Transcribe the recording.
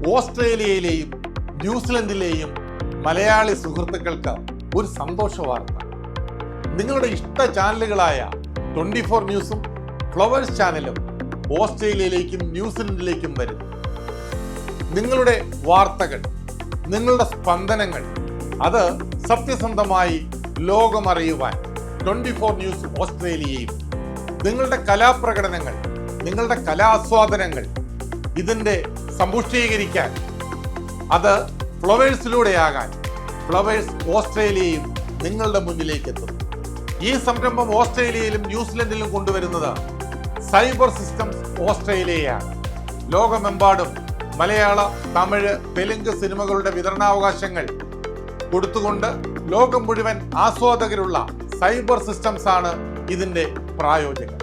ഓസ്ട്രേലിയയിലെയും ന്യൂസിലൻഡിലെയും മലയാളി സുഹൃത്തുക്കൾക്ക് ഒരു സന്തോഷ വാർത്ത. നിങ്ങളുടെ ഇഷ്ട ചാനലുകളായ 24 ന്യൂസും ഫ്ലവേഴ്സ് ചാനലും ഓസ്ട്രേലിയയിലേക്കും ന്യൂസിലൻഡിലേക്കും വരുന്നു. നിങ്ങളുടെ വാർത്തകൾ, നിങ്ങളുടെ സ്പന്ദനങ്ങൾ അത് സത്യസന്ധമായി ലോകമറിയുവാൻ 24 ന്യൂസ് ഓസ്ട്രേലിയയും, നിങ്ങളുടെ കലാപ്രകടനങ്ങൾ, നിങ്ങളുടെ കലാസ്വാദനങ്ങൾ ഇതിൻ്റെ സമ്പുഷ്ടീകരിക്കാൻ അത് ഫ്ലവേഴ്സിലൂടെയാകാൻ ഫ്ലവേഴ്സ് ഓസ്ട്രേലിയയും നിങ്ങളുടെ മുന്നിലേക്ക് എത്തുന്നു. ഈ സംരംഭം ഓസ്ട്രേലിയയിലും ന്യൂസിലൻഡിലും കൊണ്ടുവരുന്നത് സൈബർ സിസ്റ്റംസ് ഓസ്ട്രേലിയയാണ്. ലോകമെമ്പാടും മലയാള, തമിഴ്, തെലുങ്ക് സിനിമകളുടെ വിതരണാവകാശങ്ങൾ കൊടുത്തുകൊണ്ട് ലോകം മുഴുവൻ ആസ്വാദകരുള്ള സൈബർ സിസ്റ്റംസ് ആണ് ഇതിൻ്റെ പ്രായോജകർ.